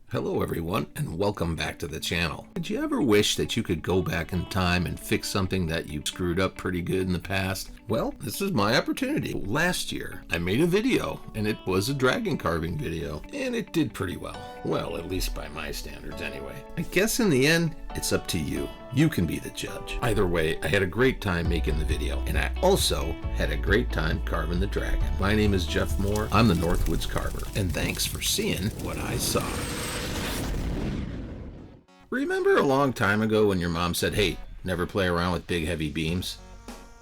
Hello everyone, and welcome back to the channel. Did you ever wish that you could go back in time and fix something that you screwed up pretty good in the past? Well, this is my opportunity. Last year, I made a video, and it was a dragon carving video, and it did pretty well. Well, at least by my standards anyway. I guess in the end, it's up to you. You can be the judge. Either way, I had a great time making the video, and I also had a great time carving the dragon. My name is Jeff Mohr. I'm the Northwoods Carver, and thanks for seeing what I saw. Remember a long time ago when your mom said, hey, never play around with big heavy beams?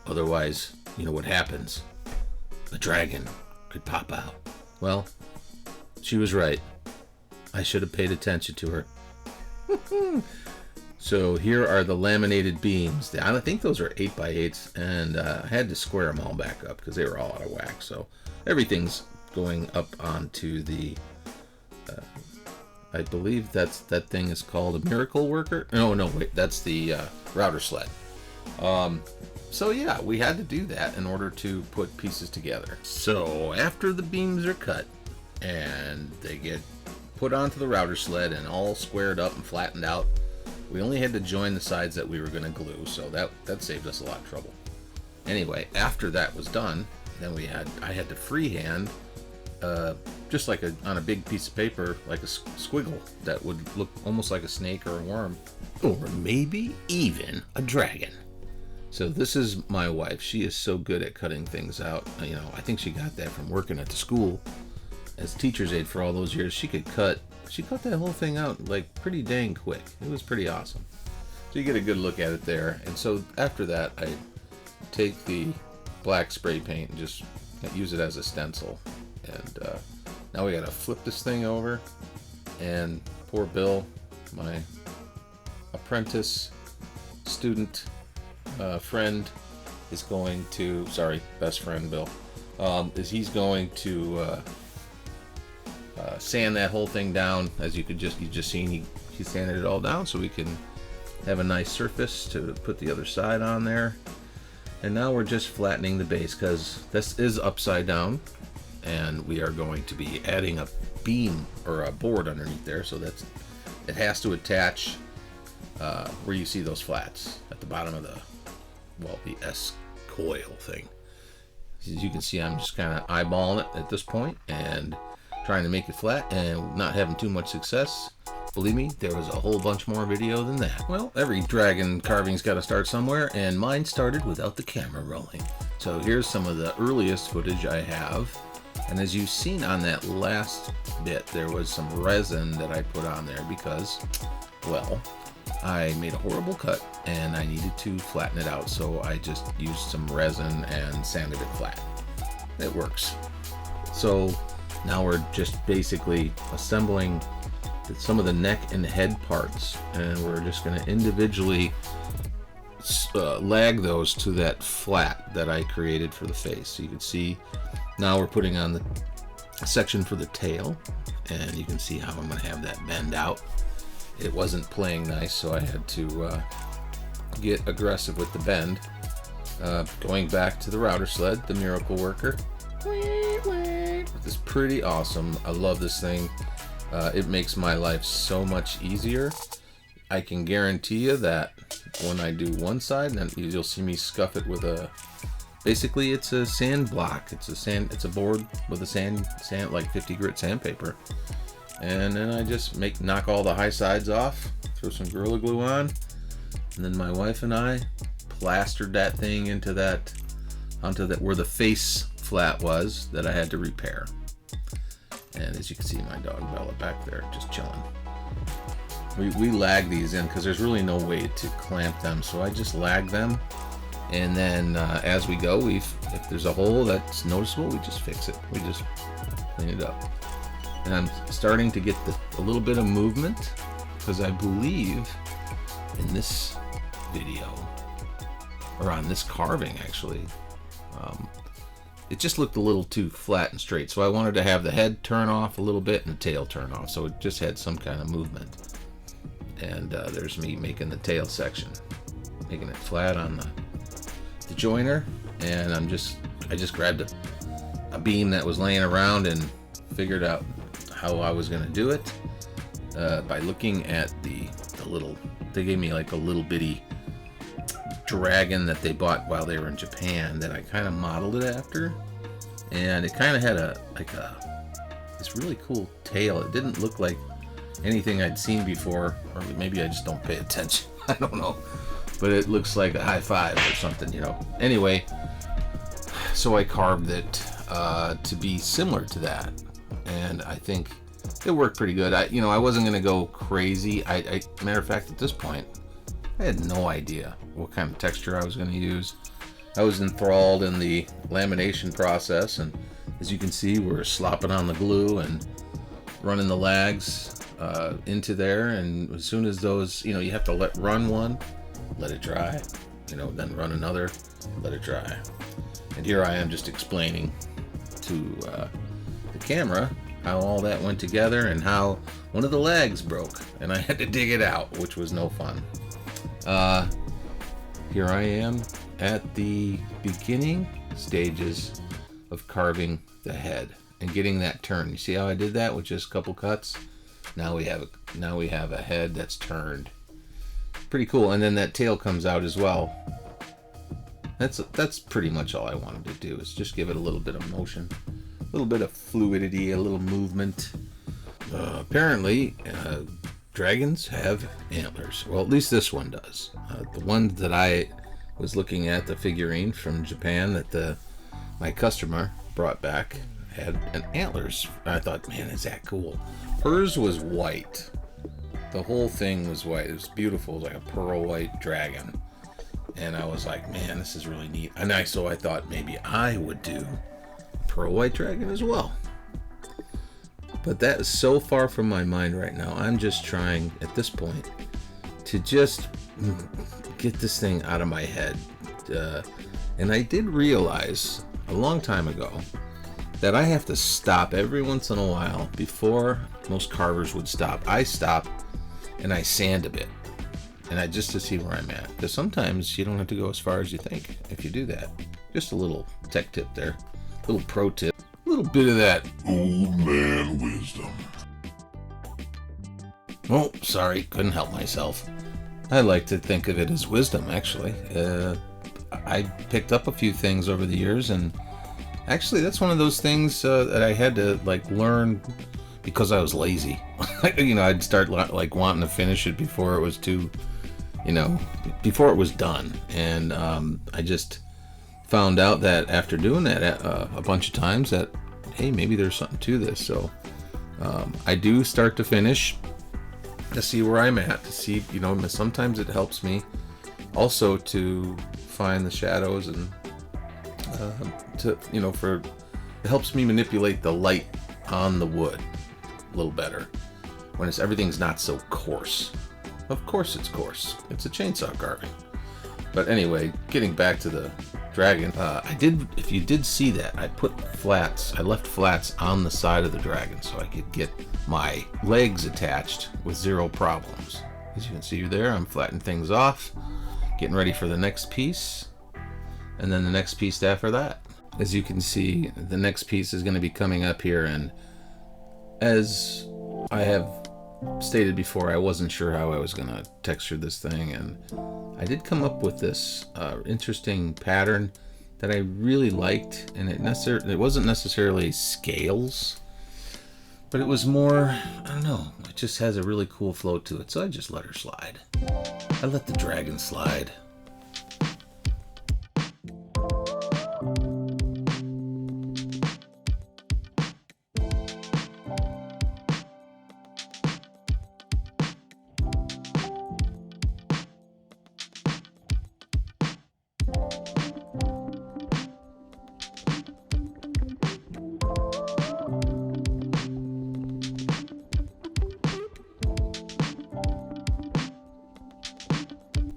Otherwise, you know what happens. A dragon could pop out. Well, she was right. I should have paid attention to her. So here are the laminated beams. I think those are 8x8s, and I had to square them all back up because they were all out of whack. So everything's going up onto the... I believe that thing is called a miracle worker. No, wait, that's the router sled. So yeah, we had to do that in order to put pieces together. So after the beams are cut and they get put onto the router sled and all squared up and flattened out, we only had to join the sides that we were going to glue, so that saved us a lot of trouble. Anyway, after that was done, then I had to freehand just like on a big piece of paper, like a squiggle that would look almost like a snake or a worm, or maybe even a dragon. So this is my wife. She is so good at cutting things out. You know, I think she got that from working at the school as teacher's aide for all those years. She cut that whole thing out like pretty dang quick. It was pretty awesome. So you get a good look at it there. And so after that, I take the black spray paint and just use it as a stencil. And now we gotta flip this thing over, and poor Bill, my apprentice student friend, is going to, best friend Bill, he's going to sand that whole thing down. As you just seen, he sanded it all down so we can have a nice surface to put the other side on there. And now we're just flattening the base because this is upside down. And we are going to be adding a beam or a board underneath there, so it has to attach where you see those flats at the bottom of the S coil thing. As you can see, I'm just kind of eyeballing it at this point and trying to make it flat and not having too much success. Believe me, there was a whole bunch more video than that. Well, every dragon carving's got to start somewhere, and mine started without the camera rolling. So here's some of the earliest footage I have. And as you've seen on that last bit, there was some resin that I put on there because, well, I made a horrible cut and I needed to flatten it out. So I just used some resin and sanded it flat. It works. So now we're just basically assembling some of the neck and head parts, and we're just going to individually lag those to that flat that I created for the face. So you can see now we're putting on the section for the tail, and you can see how I'm going to have that bend out. It wasn't playing nice, so I had to get aggressive with the bend. Going back to the router sled, the miracle worker. This is pretty awesome. I love this thing. It makes my life so much easier. I can guarantee you that when I do one side, then you'll see me scuff it with basically it's a sand block. It's a board with a sand like 50 grit sandpaper. And then I just knock all the high sides off, throw some Gorilla Glue on, and then my wife and I plastered that thing onto that where the face flat was that I had to repair. And as you can see, my dog Bella back there just chilling. We lag these in because there's really no way to clamp them, so I just lag them, and then as we go, if there's a hole that's noticeable, we just fix it. We just clean it up. And I'm starting to get a little bit of movement because I believe in this video, or on this carving actually, it just looked a little too flat and straight, so I wanted to have the head turn off a little bit and the tail turn off, so it just had some kind of movement. And there's me making the tail section, making it flat on the joiner, and I just grabbed a beam that was laying around and figured out how I was going to do it, by looking at the little, they gave me like a little bitty dragon that they bought while they were in Japan that I kind of modeled it after, and it kind of had this really cool tail. It didn't look like anything I'd seen before, or maybe I just don't pay attention. I don't know, but it looks like a high five or something, you know. Anyway, so I carved it to be similar to that, and I think it worked pretty good. I wasn't gonna go crazy. Matter of fact, at this point, I had no idea what kind of texture I was going to use. I was enthralled in the lamination process, and as you can see, we're slopping on the glue and running the lags into there. And as soon as those, you have to run one, let it dry, then run another, let it dry. And here I am just explaining to the camera how all that went together and how one of the lags broke, and I had to dig it out, which was no fun. Here I am at the beginning stages of carving the head and getting that turned. You see how I did that with just a couple cuts? Now we have a head that's turned. Pretty cool. And then that tail comes out as well. That's pretty much all I wanted to do, is just give it a little bit of motion, a little bit of fluidity, a little movement. Apparently, dragons have antlers. Well, at least this one does. The one that I was looking at, the figurine from Japan that my customer brought back, had an antlers. I thought, man, is that cool? Hers was white. The whole thing was white. It was beautiful. It was like a pearl white dragon. And I was like, man, this is really neat. And so I thought maybe I would do a pearl white dragon as well. But that is so far from my mind right now. I'm just trying, at this point, to just get this thing out of my head. And I did realize a long time ago that I have to stop every once in a while before most carvers would stop. I stop and I sand a bit, and just to see where I'm at. Because sometimes you don't have to go as far as you think if you do that. Just a little tech tip there, a little pro tip. A little bit of that old man wisdom. Oh, sorry, couldn't help myself. I like to think of it as wisdom, actually. I picked up a few things over the years, and actually that's one of those things that I had to learn because I was lazy. I'd start wanting to finish it before it was before it was done. And I just found out that after doing that a bunch of times that, hey, maybe there's something to this. So I do start to finish to see where I'm at, to see, sometimes it helps me also to find the shadows, and it helps me manipulate the light on the wood a little better when everything's not so coarse. Of course it's coarse. It's a chainsaw carving. But anyway, getting back to the dragon, if you did see that, I left flats on the side of the dragon so I could get my legs attached with zero problems. As you can see there, I'm flattening things off, getting ready for the next piece, and then the next piece after that. As you can see, the next piece is going to be coming up here, and as I have stated before, I wasn't sure how I was going to texture this thing, and I did come up with this interesting pattern that I really liked, and it wasn't necessarily scales, but it was more, I don't know, it just has a really cool flow to it, so I just let her slide. I let the dragon slide.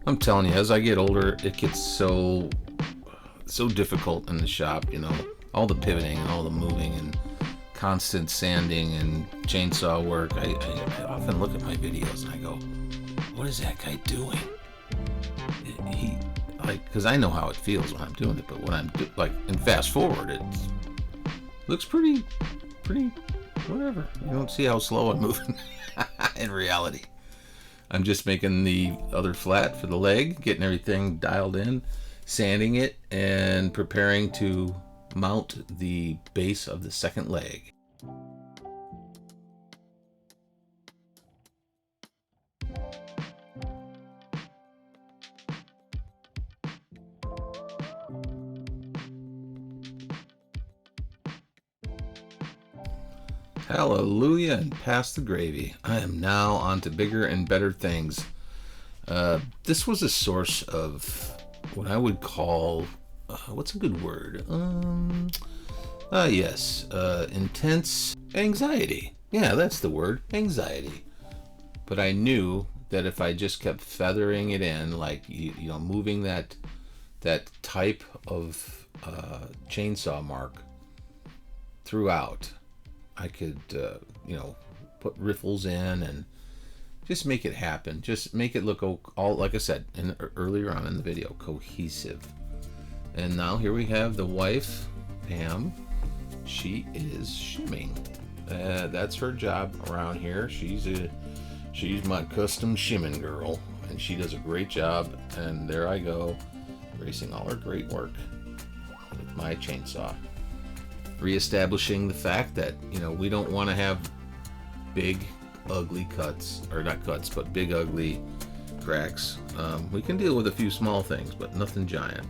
I'm telling you, as I get older, it gets so difficult in the shop, all the pivoting and all the moving and constant sanding and chainsaw work. I often look at my videos and I go, what is that guy doing? Because I know how it feels when I'm doing it, but when I'm and fast forward, it looks pretty whatever. You don't see how slow I'm moving. in reality. I'm just making the other flat for the leg, getting everything dialed in, sanding it, and preparing to mount the base of the second leg. Hallelujah and pass the gravy. I am now on to bigger and better things. This was a source of what I would call, what's a good word? Yes, intense anxiety. Yeah, that's the word, anxiety. But I knew that if I just kept feathering it in, like, you know, moving that type of chainsaw mark throughout, I could, you know, put riffles in and just make it happen. Just make it look all, like I said earlier on in the video, cohesive. And now here we have the wife, Pam. She is shimming. That's her job around here. She's my custom shimming girl, and she does a great job. And there I go, erasing all her great work with my chainsaw. Reestablishing the fact that, you know, we don't want to have big ugly cuts, or not cuts, but big ugly cracks. We can deal with a few small things, but nothing giant.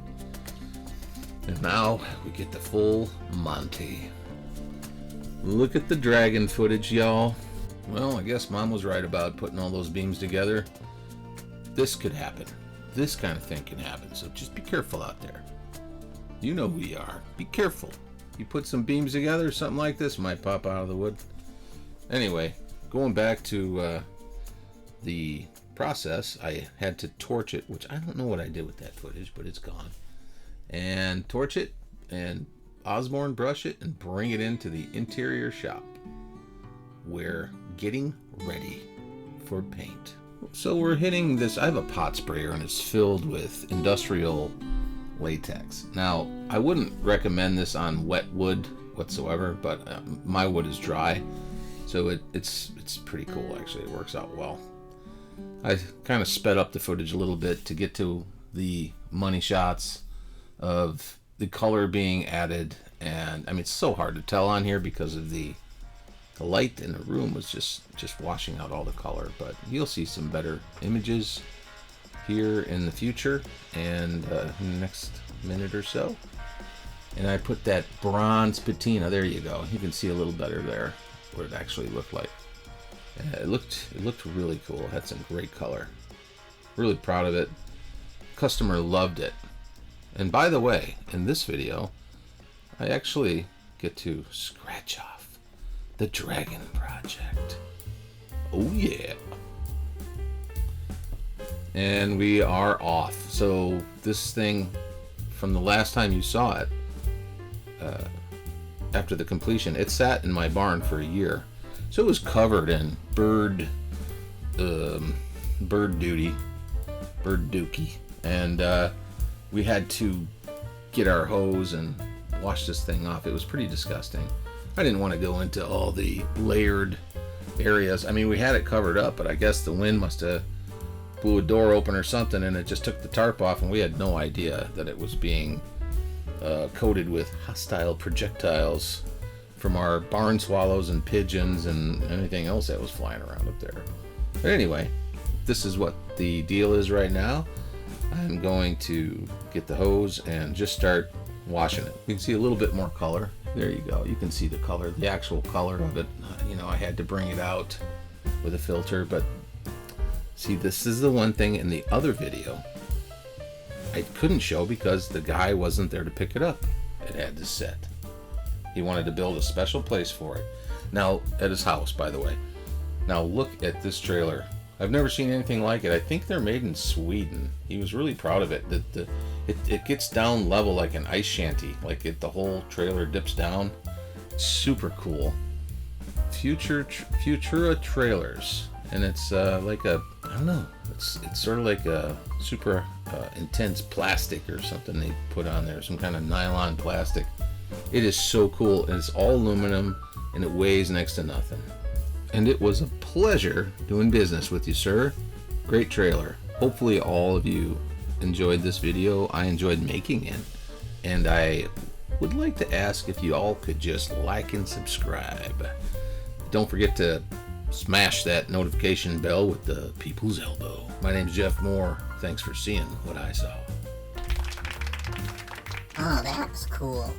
And now we get the full Monty. Look at the dragon footage, y'all. Well, I guess Mom was right about putting all those beams together. This could happen. This kind of thing can happen, so just be careful out there. You know who you are. Be careful. You put some beams together, something like this might pop out of the wood. Anyway, going back to the process, I had to torch it, which I don't know what I did with that footage, but it's gone. And torch it and Osborne brush it and bring it into the interior shop. We're getting ready for paint. So we're hitting this, I have a pot sprayer and it's filled with industrial latex. Now, I wouldn't recommend this on wet wood whatsoever, but my wood is dry, so it's pretty cool actually. It works out well. I kind of sped up the footage a little bit to get to the money shots of the color being added, and I mean, it's so hard to tell on here because of the light in the room was just washing out all the color, but you'll see some better images here in the future and in the next minute or so. And I put that bronze patina, there you go, you can see a little better there what it actually looked like. It looked really cool. It had some great color. Really proud of it. Customer loved it. And by the way, in this video I actually get to scratch off the Dragon Project. Oh yeah. And we are off. So this thing, from the last time you saw it, after the completion, it sat in my barn for a year. So it was covered in bird dookie, and we had to get our hose and wash this thing off. It was pretty disgusting. I didn't want to go into all the layered areas. I mean, we had it covered up, but I guess the wind must have blew a door open or something, and it just took the tarp off, and we had no idea that it was being coated with hostile projectiles from our barn swallows and pigeons and anything else that was flying around up there. But anyway, this is what the deal is right now. I'm going to get the hose and just start washing it. You can see a little bit more color. There you go. You can see the color, the actual color of it. You know, I had to bring it out with a filter, but see, this is the one thing in the other video I couldn't show because the guy wasn't there to pick it up. It had to set. He wanted to build a special place for it. Now, at his house, by the way. Now look at this trailer. I've never seen anything like it. I think they're made in Sweden. He was really proud of it. It gets down level like an ice shanty. Like the whole trailer dips down. Super cool. Futura Trailers. And it's like a, I don't know, it's sort of like a super intense plastic or something they put on there, some kind of nylon plastic. It is so cool, and it's all aluminum, and it weighs next to nothing. and it was a pleasure doing business with you, sir. Great trailer. Hopefully all of you enjoyed this video. I enjoyed making it, and I would like to ask if you all could just like and subscribe. Don't forget to smash that notification bell with the people's elbow. My name's Jeff Mohr. Thanks for seeing what I saw. Oh, that was cool.